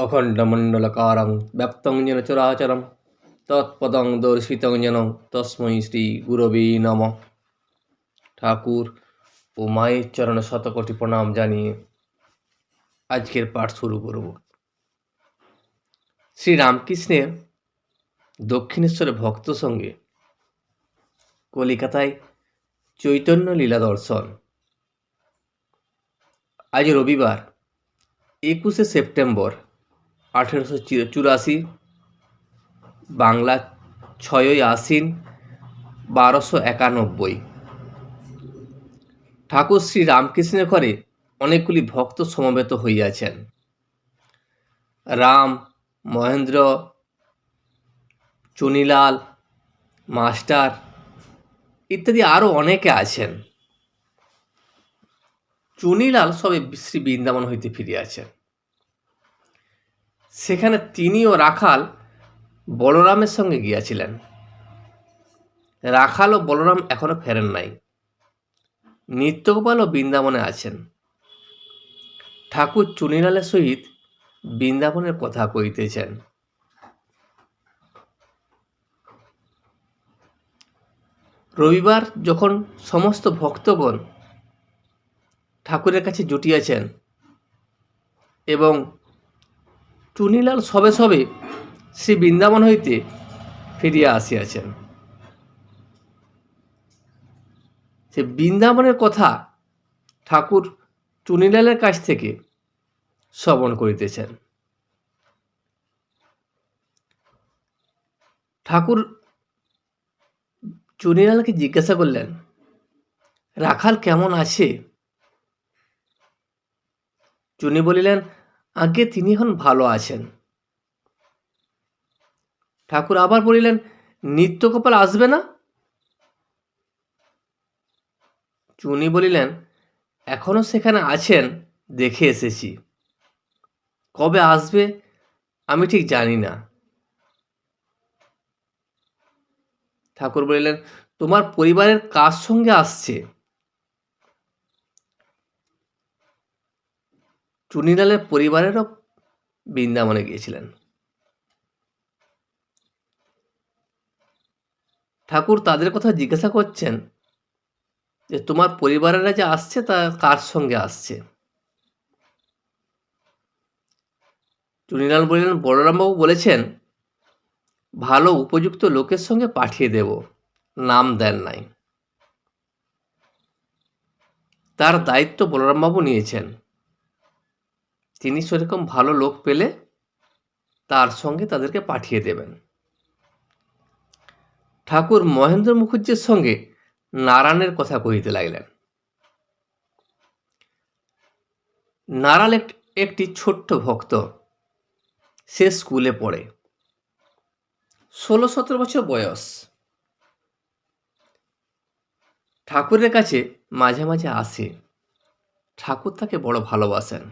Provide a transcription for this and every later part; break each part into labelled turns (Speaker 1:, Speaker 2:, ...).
Speaker 1: অখণ্ডমণ্ডলকারং ব্যাপ্তং যেন চরাচরম তৎপদং দর্শিতং যেন তস্मै শ্রী গুরবে নমঃ। ঠাকুর ও মায়ের চরণে শতকোটি প্রণাম জানিয়ে আজকের পাঠ শুরু করব। শ্রী রামকৃষ্ণের দক্ষিণেশ্বরে ভক্ত সঙ্গে কলিকাতায় চৈতন্য লীলা দর্শন। আজ রবিবার 21শে সেপ্টেম্বর 1884, বাংলা 6ই আশ্বিন 1291। ঠাকুর শ্রী রামকৃষ্ণের ঘরে অনেকগুলি ভক্ত সমবেত হইয়াছেন। রাম, মহেন্দ্র, চুনিলাল, মাস্টার ইত্যাদি আরও অনেকে আছেন। চুনিলাল সবে শ্রী বৃন্দাবন হইতে ফিরিয়াছেন। সেখানে তিনি ও রাখাল বলরামের সঙ্গে গিয়াছিলেন। রাখাল ও বলরাম এখনো ফেরেন নাই। নিত্যগোপালও বৃন্দাবনে আছেন। ঠাকুর চুনিলালের সহিত বৃন্দাবনের কথা কইতেছেন। রবিবার যখন সমস্ত ভক্তগণ ঠাকুরের কাছে জুটিয়াছেন এবং চুনিলাল সবে সবে শ্রী বৃন্দাবন হইতে ফিরিয়া আসিয়াছেন, সে বৃন্দাবনের কথা ঠাকুর চুনিলালের কাছ থেকে শ্রবণ করিতেছেন। ঠাকুর চুনিলালকে জিজ্ঞাসা করলেন, রাখাল কেমন আছে? চুনি বলিলেন, আগে তিনি এখন ভালো আছেন। ঠাকুর আবার বলিলেন, নিত্যগোপাল আসবে না? চুনি বলিলেন, এখনো সেখানে আছেন, দেখে এসেছি। কবে আসবে আমি ঠিক জানি না। ঠাকুর বলিলেন, তোমার পরিবারের কার সঙ্গে আসছে? চুনিলালের পরিবারেরও বৃন্দাবনে গিয়েছিলেন। ঠাকুর তাদের কথা জিজ্ঞাসা করছেন যে তোমার পরিবারেরা যে আসছে তা কার সঙ্গে আসছে? চুনিলাল বললেন, বলরামবাবু বলেছেন ভালো উপযুক্ত লোকের সঙ্গে পাঠিয়ে দেব, নাম দেন নাই। তার দায়িত্ব বলরামবাবু নিয়েছেন। তিনি সেরকম ভালো লোক পেলে তার সঙ্গে তাদেরকে পাঠিয়ে দেবেন। ঠাকুর মহেন্দ্র মুখুজ্জের সঙ্গে নারায়ণের কথা কহিতে লাগলেন। নারায়ণ একটি ছোট্ট ভক্ত। সে স্কুলে পড়ে, 16-17 বছর বয়স। ঠাকুরের কাছে মাঝে মাঝে আসে। ঠাকুর তাকে বড় ভালোবাসেন।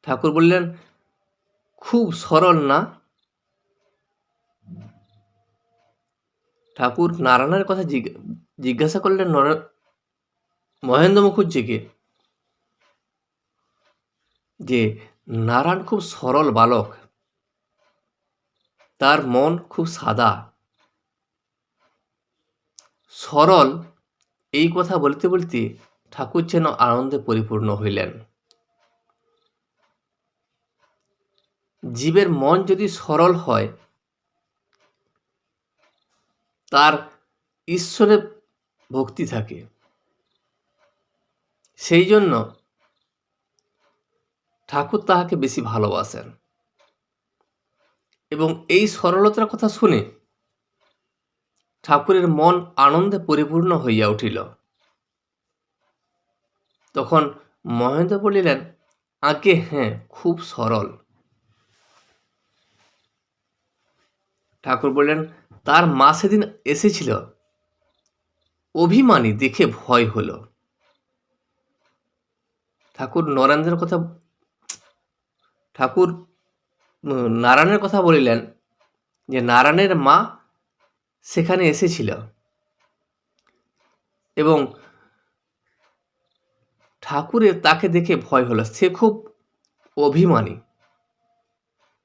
Speaker 1: ঠাকুর বললেন, খুব সরল না? ঠাকুর নারায়ণের কথা জিজ্ঞাসা করলেন মহেন্দ্র মুখুজ্জিকে যে নারায়ণ খুব সরল বালক, তার মন খুব সাদা সরল। এই কথা বলতে বলতে ঠাকুর যেন আনন্দে পরিপূর্ণ হইলেন। জীবের মন যদি সরল হয়, তার ঈশ্বরে ভক্তি থাকে। সেই জন্য ঠাকুর তাহাকে বেশি ভালোবাসেন। এবং এই সরলতার কথা শুনে ঠাকুরের মন আনন্দে পরিপূর্ণ হইয়া উঠিল। তখন মহেন্দ্র বলিলেন, আগে হ্যাঁ, খুব সরল। ঠাকুর বললেন, তার মা সেদিন এসেছিল, অভিমানী দেখে ভয় হলো। ঠাকুর নারায়ণের কথা বলিলেন যে নারায়ণের মা সেখানে এসেছিল এবং ঠাকুরের তাকে দেখে ভয় হলো, সে খুব অভিমানী।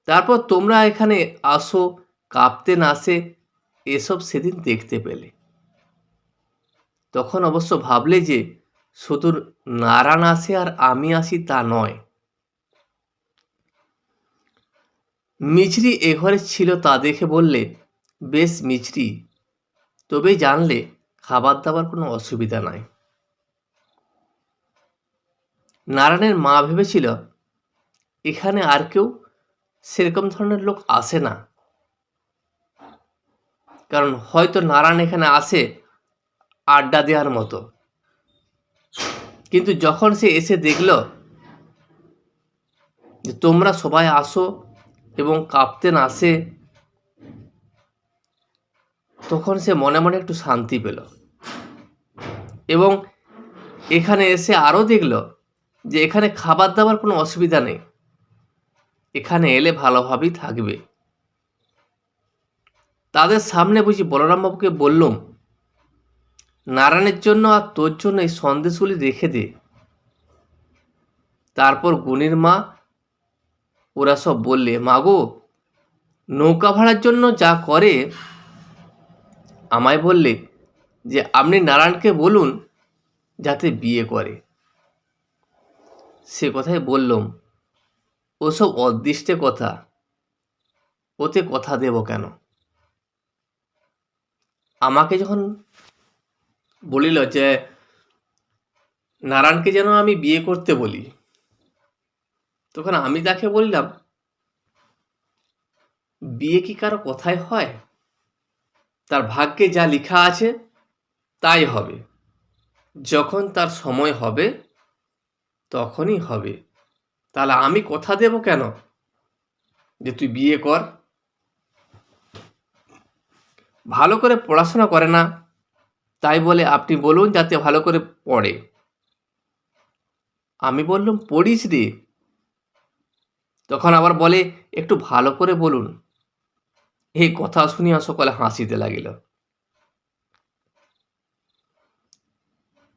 Speaker 1: তারপর তোমরা এখানে আসো, কাঁপতে নাসে, এসব সেদিন দেখতে পেলে। তখন অবশ্য ভাবলে যে শুধু নারায়ণ আসে আর আমি আসি তা নয়। মিছরি এ ঘরে ছিল তা দেখে বললে, বেশ মিছরি, তবেই জানলে খাবার দাবার কোনো অসুবিধা নাই। নারায়ণের মা ভেবেছিল এখানে আর কেউ সেরকম ধরনের লোক আসে না, কারণ হয়তো নারায়ণ এখানে আসে আড্ডা দেওয়ার মতো। কিন্তু যখন সে এসে দেখল যে তোমরা সবাই আসো এবং কাঁপতেন আসে, তখন সে মনে মনে একটু শান্তি পেল এবং এখানে এসে আরও দেখল যে এখানে খাবার দাবার কোনো অসুবিধা নেই, এখানে এলে ভালোভাবেই থাকবে। তাদের সামনে বুঝি বলরামবাবুকে বললুম, নারায়ণের জন্য আর তোর জন্য এই সন্দেশগুলি রেখে দে। তারপর গুণীর মা ওরা সব বললে, মাগো, নৌকা ভাড়ার জন্য যা করে আমায় বললে যে আপনি নারায়ণকে বলুন যাতে বিয়ে করে। সে কথাই বললুম, ওসব অদৃষ্টে কথা, ওতে কথা দেব কেন? আমাকে যখন বলিল যে নারায়ণকে যেন আমি বিয়ে করতে বলি, তখন আমি তাকে বললাম, বিয়ে কি কারো কথায় হয়? তার ভাগ্যে যা লেখা আছে তাই হবে। যখন তার সময় হবে তখনই হবে। তাহলে আমি কথা দেব কেন যে তুই বিয়ে কর? ভালো করে পড়াশোনা করে না, তাই বলে আপনি বলুন যাতে ভালো করে পড়ে। আমি বললাম, পড়িস রে। তখন আবার বলে, একটু ভালো করে বলুন। এই কথা শুনিয়া সকলে হাসিতে লাগিল।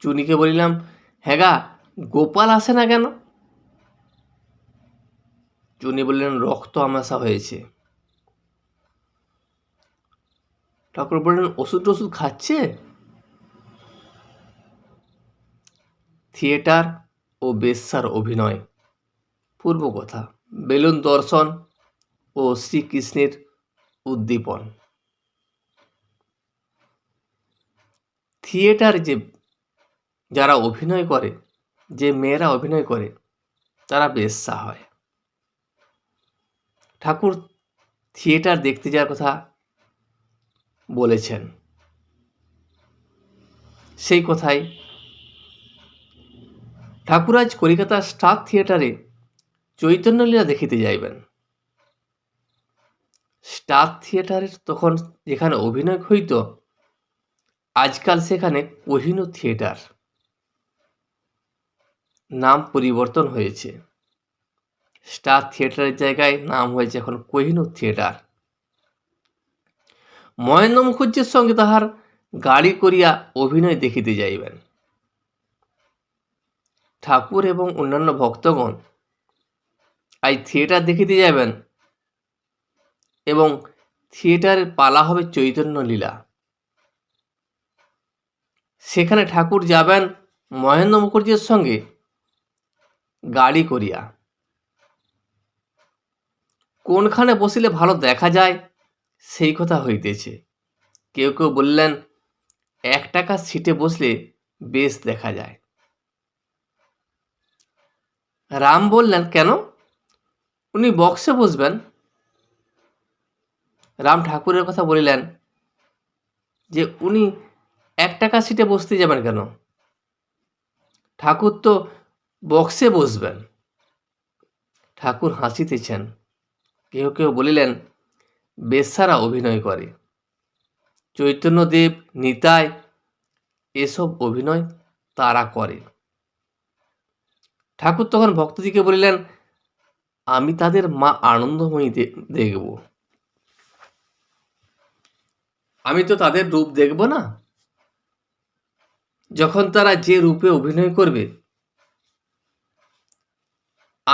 Speaker 1: চুনিকে বলিলাম, হ্যাঁ গা, গোপাল আসে না কেন? চুনি বললেন, রক্ত আমাশা হয়েছে। ঠাকুর বললেন, ওষুধ টষুধ খাচ্ছে? থিয়েটার ও বেশ্যার অভিনয়। পূর্ব কথা, বেলুন দর্শন ও শ্রীকৃষ্ণের উদ্দীপন। থিয়েটার যে যারা অভিনয় করে, যে মেয়েরা অভিনয় করে, তারা বেশ্যা হয়। ঠাকুর থিয়েটার দেখতে যাওয়ার কথা বলেছেন। সেই কথাই ঠাকুর আজ কলিকাতার স্টার থিয়েটারে চৈতন্যলীলা দেখিতে যাইবেন। স্টার থিয়েটারের তখন যেখানে অভিনয় হইত, আজকাল সেখানে কোহিনূর থিয়েটার নাম পরিবর্তন হয়েছে। স্টার থিয়েটারের জায়গায় নাম হয়েছে এখন কোহিনূর থিয়েটার। মহেন্দ্র মুখুজ্জের সঙ্গে তাহার গাড়ি করিয়া অভিনয় দেখিতে যাইবেন। ঠাকুর এবং অন্যান্য ভক্তগণ আজ থিয়েটার দেখিতে যাবেন এবং থিয়েটারের পালা হবে চৈতন্য লীলা। সেখানে ঠাকুর যাবেন মহেন্দ্র মুখুজ্জের সঙ্গে গাড়ি করিয়া। কোনখানে বসিলে ভালো দেখা যায় সেই কথা হইতেছে। কেউ কেউ বললেন 1 টাকার সিটে বসলে বেশ দেখা যায়। রাম বললেন, কেন? উনি বক্সে বসবেন। রাম ঠাকুরের কথা বলিলেন যে উনি 1 টাকার সিটে বসতে যাবেন কেন? ঠাকুর তো বক্সে বসবেন। ঠাকুর হাসিতেছেন। কেউ কেউ বলিলেন, বেশ্যারা অভিনয় করে। চৈতন্যদেব, নিতাই এসব অভিনয় তারা করে। ঠাকুর তখন ভক্তদিকে বলিলেন, আমি তাদের মা আনন্দময়ী দেখব। আমি তো তাদের রূপ দেখব না। যখন তারা যে রূপে অভিনয় করবে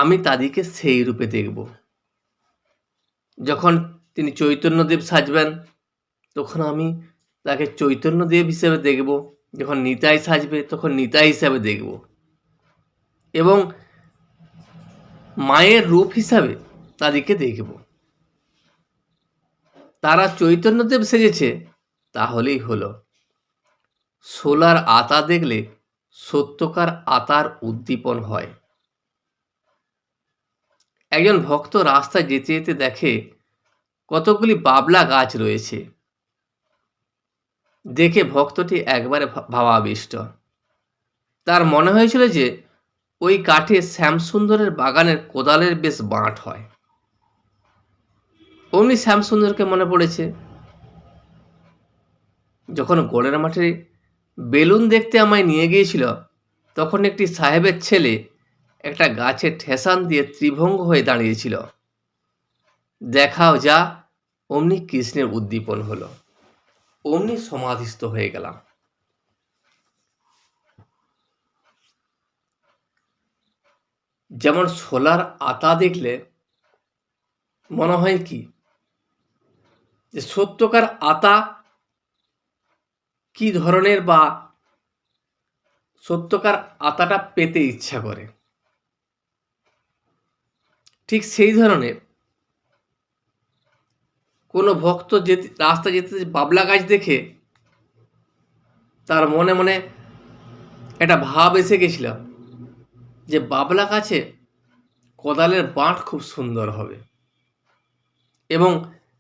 Speaker 1: আমি তাদেরকে সেই রূপে দেখব। যখন তিনি চৈতন্যদেব সাজবেন তখন আমি তাকে চৈতন্যদেব হিসেবে দেখব, যখন নিতাই সাজবে তখন নিতাই হিসাবে দেখব, এবং মায়ের রূপ হিসাবে তাদেরকে দেখব। তারা চৈতন্যদেব সেজেছে তাহলেই হলো। শোলার আতা দেখলে সত্যকার আতার উদ্দীপন হয়। একজন ভক্ত রাস্তায় যেতে যেতে দেখে কতগুলি বাবলা গাছ রয়েছে। দেখে ভক্তটি একবারে ভাবাবিষ্ট। তার মনে হয়েছিল যে ওই কাঠে শ্যামসুন্দরের বাগানের কোদালের বেশ বাঁট হয়। অমনি শ্যামসুন্দরকে মনে পড়েছে। যখন গোড়ের মাঠে বেলুন দেখতে আমায় নিয়ে গিয়েছিল তখন একটি সাহেবের ছেলে একটা গাছে ঠেসান দিয়ে ত্রিভঙ্গ হয়ে দাঁড়িয়েছিল। দেখাও যা, অমনি কৃষ্ণের উদ্দীপন হলো, অমনি সমাধিস্থ হয়ে গেলাম। যেমন ছোলার আতা দেখলে মনে হয় কি যে সত্যকার আতা কি ধরনের, বা সত্যকার আতাটা পেতে ইচ্ছা করে, ঠিক সেই ধরনের কোনো ভক্ত যেতে রাস্তা যেতে বাবলা গাছ দেখে তার মনে মনে একটা ভাব এসে গেছিল যে বাবলা গাছে কোদালের বাঁট খুব সুন্দর হবে, এবং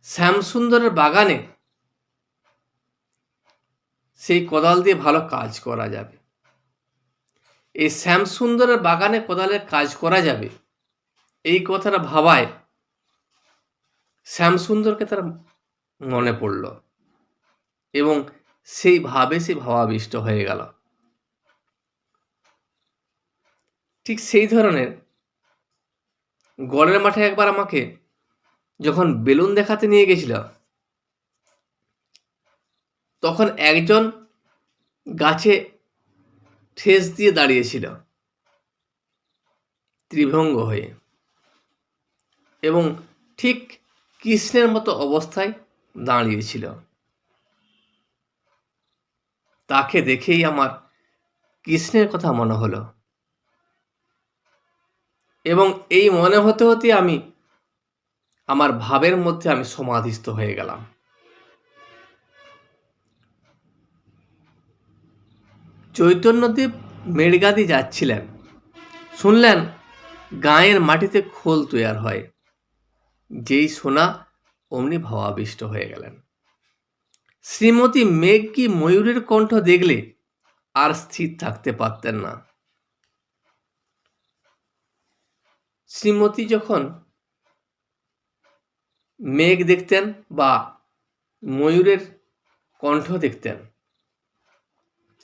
Speaker 1: শ্যামসুন্দরের বাগানে সেই কোদাল দিয়ে ভালো কাজ করা যাবে। এই শ্যামসুন্দরের বাগানে কোদালের কাজ করা যাবে এই কথাটা ভাবায় শ্যামসুন্দরকে তার মনে পড়ল, এবং সেই ভাবে সে ভাবাবিষ্ট হয়ে গেল। ঠিক সেই ধরনের গড়ের মাঠে একবার আমাকে যখন বেলুন দেখাতে নিয়ে গেছিল তখন একজন গাছে ঠেস দিয়ে দাঁড়িয়েছিল ত্রিভঙ্গ হয়ে, এবং ঠিক কৃষ্ণের মতো অবস্থায় দাঁড়িয়েছিল। তাকে দেখেই আমার কৃষ্ণের কথা মনে হলো, এবং এই মনে হতে হতে আমি আমার ভাবের মধ্যে আমি সমাধিস্থ হয়ে গেলাম। চৈতন্যদেব মেড়গাদি যাচ্ছিলেন, শুনলেন গাঁয়ের মাটিতে খোল তৈয়ার হয়। যেই শোনা অমনি ভাবাবিষ্ট হয়ে গেলেন। শ্রীমতী মেঘকি ময়ূরের কণ্ঠ দেখলে আর স্থির থাকতে পারতেন না। শ্রীমতী যখন মেঘ দেখতেন বা ময়ূরের কণ্ঠ দেখতেন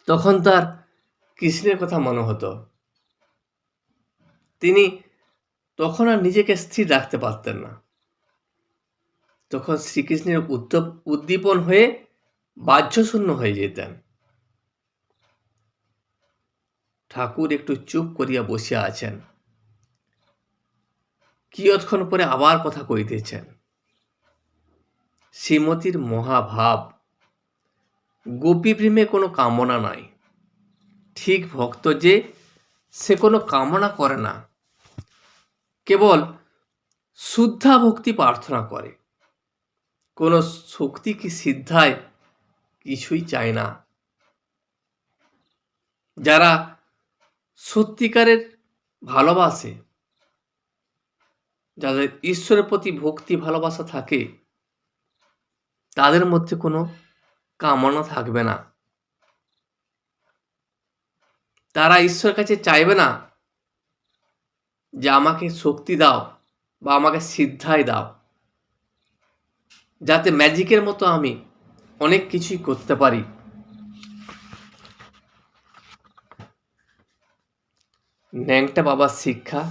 Speaker 1: তখন তার কৃষ্ণের কথা মনে হতো। তিনি তখন আর নিজেকে স্থির রাখতে পারতেন না। তখন শ্রীকৃষ্ণের উদ্দীপন হয়ে বাহ্যশূন্য হয়ে যেতেন। ঠাকুর একটু চুপ করিয়া বসিয়া আছেন, কিয়ৎক্ষণ পরে আবার কথা কইতেছেন। শ্রীমতীর মহাভাব, গোপী প্রেমে কোনো কামনা নাই। ঠিক ভক্ত যে সে কোনো কামনা করে না, কেবল শুদ্ধা ভক্তি প্রার্থনা করে, কোনো শক্তি কি সিদ্ধায় কিছুই চায় না। যারা সত্যিকারের ভালোবাসে, যাদের ঈশ্বরের প্রতি ভক্তি ভালোবাসা থাকে, তাদের মধ্যে কোনো কামনা থাকবে না। তারা ঈশ্বরের কাছে চাইবে না যে আমাকে শক্তি দাও বা আমাকে সিদ্ধায় দাও, যাতে ম্যাজিকের মতো আমি অনেক কিছুই করতে পারি। ন্যাংটা বাবার শিক্ষা,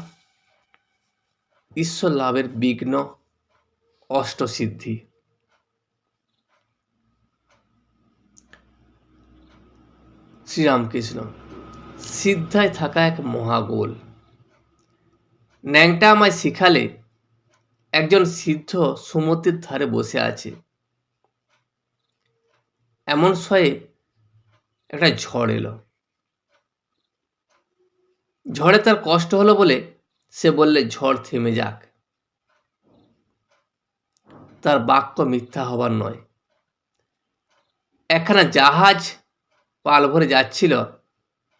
Speaker 1: ঈশ্বর লাভের বিঘ্ন অষ্টসিদ্ধি। শ্রীরামকৃষ্ণ। সিদ্ধায় থাকা এক মহাগোল, ন্যাংটা আমায় শিখালে একজন সিদ্ধ সমুদ্রের ধারে বসে আছে। এমন সময়ে একটা ঝড় এলো। ঝড়ে তার কষ্ট হলো বলে সে বললে ঝড় থেমে যাক। তার বাক্য মিথ্যা হবার নয়। একখানা জাহাজ পাল ভরে যাচ্ছিল,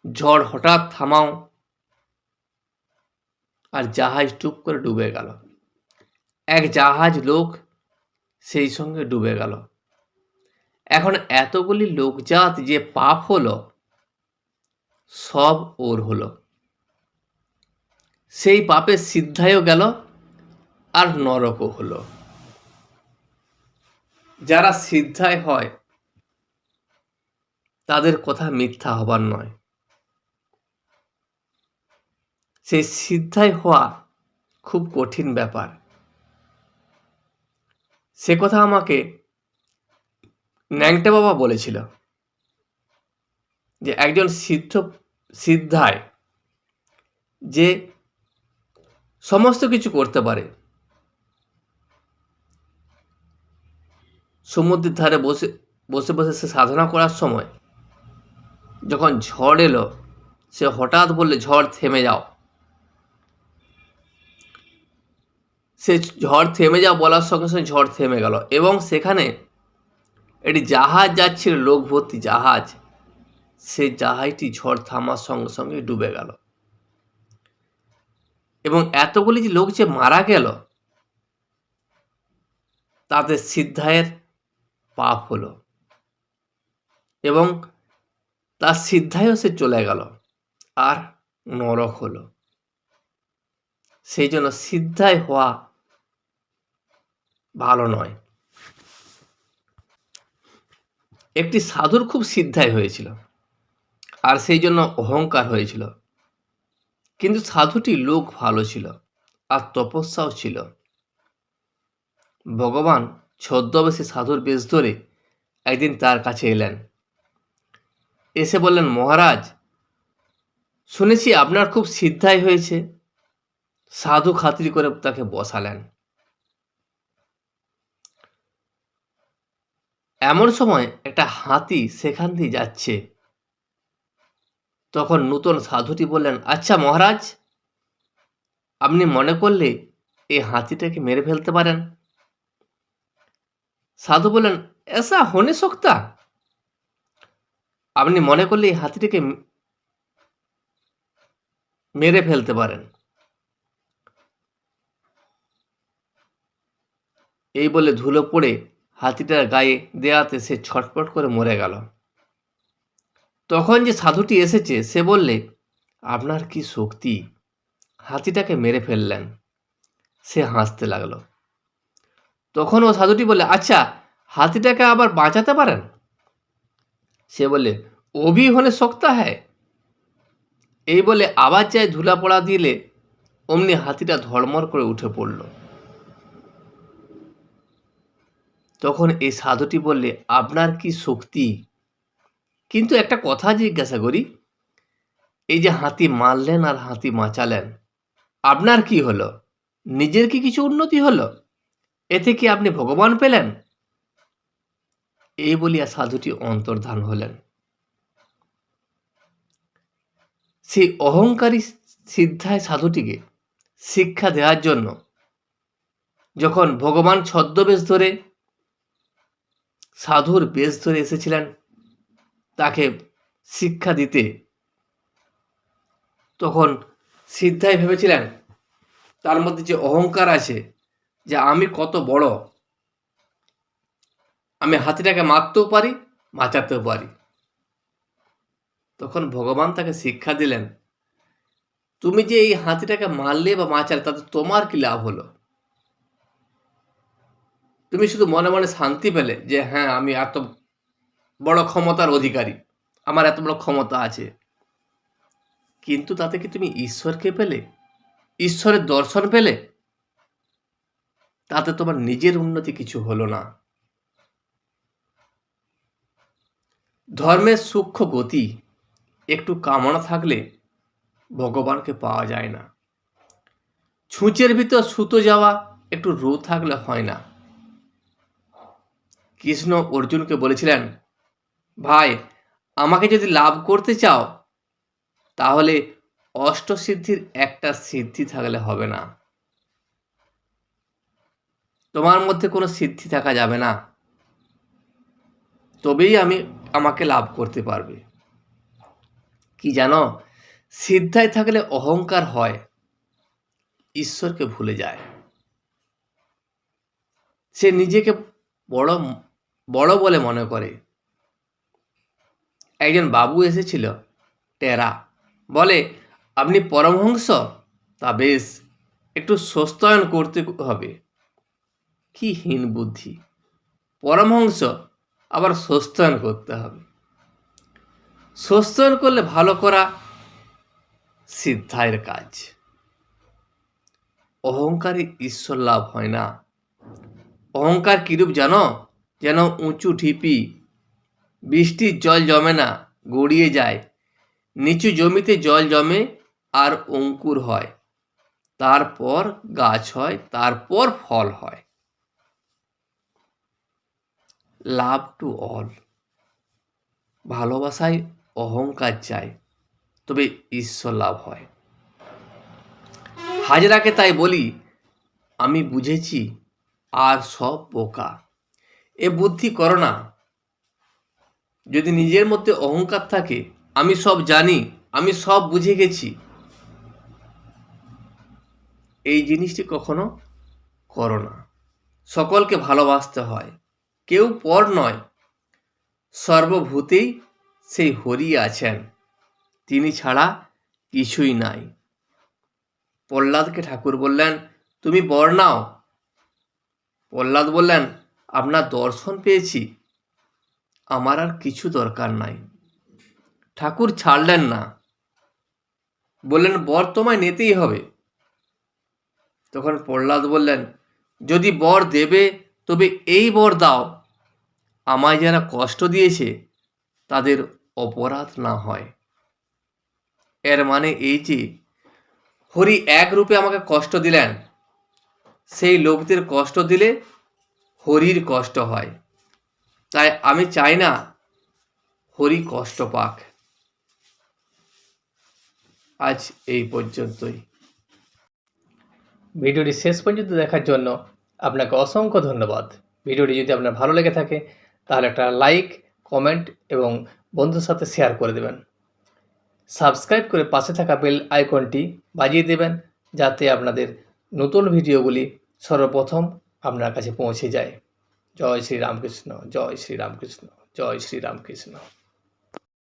Speaker 1: ঝড় হঠাৎ থামাও আর জাহাজ টুপ করে ডুবে গেল। এক জাহাজ লোক সেই সঙ্গে ডুবে গেল। এখন এতগুলি লোকজাত যে পাপ হলো, সব ওর হলো। সেই পাপের সিদ্ধায়ও গেল আর নরকও হলো। যারা সিদ্ধায় হয় তাদের কথা মিথ্যা হবার নয়। সেই সিদ্ধায় হওয়া খুব কঠিন ব্যাপার। সে কথা আমাকে ন্যাংটা বাবা বলেছিল যে একজন সিদ্ধায় যে সমস্ত কিছু করতে পারে, সমুদ্রের ধারে বসে বসে বসে সে সাধনা করার সময় যখন ঝড় এলো, সে হঠাৎ বললে ঝড় থেমে যাও। সে ঝড় থেমে যাও বলার সঙ্গে সঙ্গে ঝড় থেমে গেল এবং সেখানে একটি জাহাজ যাচ্ছিল, লোক ভর্তি জাহাজ। সেই জাহাজটি ঝড় থামার সঙ্গে সঙ্গে ডুবে গেল এবং এতগুলি যে লোক যে মারা গেল, তাদের সিদ্ধায়ের পাপ হলো এবং তার সিদ্ধায়ও সে চলে গেল আর নরক হলো। সেই জন্য সিদ্ধায় হওয়া ভালো নয়। একটি সাধুর খুব সিদ্ধায় হয়েছিল আর সেই জন্য অহংকার হয়েছিল, কিন্তু সাধুটি লোক ভালো ছিল আর তপস্যাও ছিল। ভগবান ছদ্মবেশে সাধুর বেশ ধরে একদিন তার কাছে এলেন। এসে বললেন, মহারাজ, শুনেছি আপনার খুব সিদ্ধাই হয়েছে। সাধু খাতির করে তাকে বসালেন। এমন সময় একটা হাতি সেখান দিয়ে যাচ্ছে। তখন নূতন সাধুটি বললেন, আচ্ছা মহারাজ, আপনি মনে করলে এই হাতিটাকে মেরে ফেলতে পারেন? সাধু বললেন, এসা হনে সকতা? আপনি মনে করলে এই হাতিটাকে মেরে ফেলতে পারেন? এই বলে ধুলো পড়ে হাতিটার গায়ে দেয়াতে সে ছটপট করে মরে গেল। তখন যে সাধুটি এসেছে সে বললে, আপনার কি শক্তি, হাতিটাকে মেরে ফেললেন। সে হাসতে লাগলো। তখন ও সাধুটি বলে, আচ্ছা, হাতিটাকে আবার বাঁচাতে পারেন? সে বলে, ও ভি হলে সকতা হ্যায়। এই বলে আবার চাই ধুলা পড়া দিলে অমনি হাতিটা ধড়মড় করে উঠে পড়ল। তখন এই সাধুটি বললে, আপনার কি শক্তি, কিন্তু একটা কথা জিজ্ঞাসা করি, এই যে হাতি মারলেন আর হাতি বাঁচালেন, আপনার কি হলো? নিজের কি কিছু উন্নতি হলো? এতে কি আপনি ভগবান পেলেন? এই বলিয়া সাধুটি অন্তর্ধান হলেন। সেই অহংকারী সিদ্ধায় সাধুটিকে শিক্ষা দেওয়ার জন্য যখন ভগবান ছদ্মবেশ ধরে সাধুর বেশ ধরে এসেছিলেন তাকে শিক্ষা দিতে, তখন সিদ্ধাই ভেবেছিলেন তার মধ্যে যে অহংকার আছে, যে আমি কত বড়, আমি হাতিটাকে মারতেও পারি, বাঁচাতেও পারি। তখন ভগবান তাকে শিক্ষা দিলেন, তুমি যে এই হাতিটাকে মারলে বা বাঁচালে তাতে তোমার কি লাভ হলো? তুমি শুধু মনে মনে শান্তি পেলে যে হ্যাঁ, আমি এত বড় ক্ষমতার অধিকারী, আমার এত বড় ক্ষমতা আছে, কিন্তু তাতে কি তুমি ঈশ্বরকে পেলে, ঈশ্বরের দর্শন পেলে? তাতে তোমার নিজের উন্নতি কিছু হলো না। ধর্মের সূক্ষ্ম গতি একটু কামনা থাকলে ভগবানকে পাওয়া যায় না। ছুঁচের ভিতর সুতো যাওয়া একটু রু থাকলে হয় না। কৃষ্ণ অর্জুনকে বলেছিলেন, ভাই, আমাকে যদি লাভ করতে চাও তাহলে অষ্টসিদ্ধির একটা সিদ্ধি থাকলে হবে না। তোমার মধ্যে কোনো সিদ্ধি থাকা যাবে না, তবেই আমাকে লাভ করতে পারবে। কি জানো, সিদ্ধায় থাকলে অহংকার হয়, ঈশ্বরকে ভুলে যায়। সে নিজেকে বড় বড় বলে মনে করে। একজন বাবু এসেছিল, টেরা, বলে, আপনি পরমহংস? তা বেশ, একটু সস্তায়ন করতে হবে। কি হীন বুদ্ধি! পরমহংস আবার সস্তায়ন করতে হবে? সস্তায়ন করলে ভালো করা সিদ্ধায়ের কাজ। অহংকারে ঈশ্বর লাভ হয় না। অহংকার কিরূপ জানো? যেন উঁচু ঢিপি, বৃষ্টির জল জমে না, গড়িয়ে যায়। নিচু জমিতে জল জমে আর অঙ্কুর হয়, তারপর গাছ হয়, তারপর ফল হয়। Love to all. ভালোবাসায় অহংকার চাই, তবে ঈশ্বর লাভ হয়। হাজরাকে তাই বলি, আমি বুঝেছি আর সব বোকা। এ বুদ্ধি করো না। যদি নিজের মধ্যে অহংকার থাকে, আমি সব জানি, আমি সব বুঝে গেছি, এই জিনিসটি কখনো করো না। সকলকে ভালোবাসতে হয়, কেউ পর নয়। সর্বভূতেই সেই হরি আছেন, তিনি ছাড়া কিছুই নাই। প্রহ্লাদকে ঠাকুর বললেন, তুমি বর নাও। প্রহ্লাদ বললেন, আপনার দর্শন পেয়েছি, আমার আর কিছু দরকার নাই। ঠাকুর ছাড়লেন না, বললেন, বর তোমায় নিতেই হবে। তখন প্রহ্লাদ বললেন, যদি বর দেবে তবে এই বর দাও, আমায় যারা কষ্ট দিয়েছে তাদের অপরাধ না হয়। এর মানে এই যে হরি এক রূপে আমাকে কষ্ট দিলেন, সেই লোকদের কষ্ট দিলে হরির কষ্ট হয়। তাই আমি চাই না হরি কষ্ট পাক। আজ এই পর্যন্তই। ভিডিওটি শেষ পর্যন্ত দেখার জন্য আপনাকে অসংখ্য ধন্যবাদ। ভিডিওটি যদি আপনার ভালো লেগে থাকে তাহলে একটা লাইক, কমেন্ট এবং বন্ধুর সাথে শেয়ার করে দেবেন। সাবস্ক্রাইব করে পাশে থাকা বেল আইকনটি বাজিয়ে দেবেন, যাতে আপনাদের নতুন ভিডিওগুলি সর্বপ্রথম আপনার কাছে পৌঁছে যায়। জয় শ্রী রামকৃষ্ণ, জয় শ্রী রামকৃষ্ণ, জয় শ্রী রামকৃষ্ণ।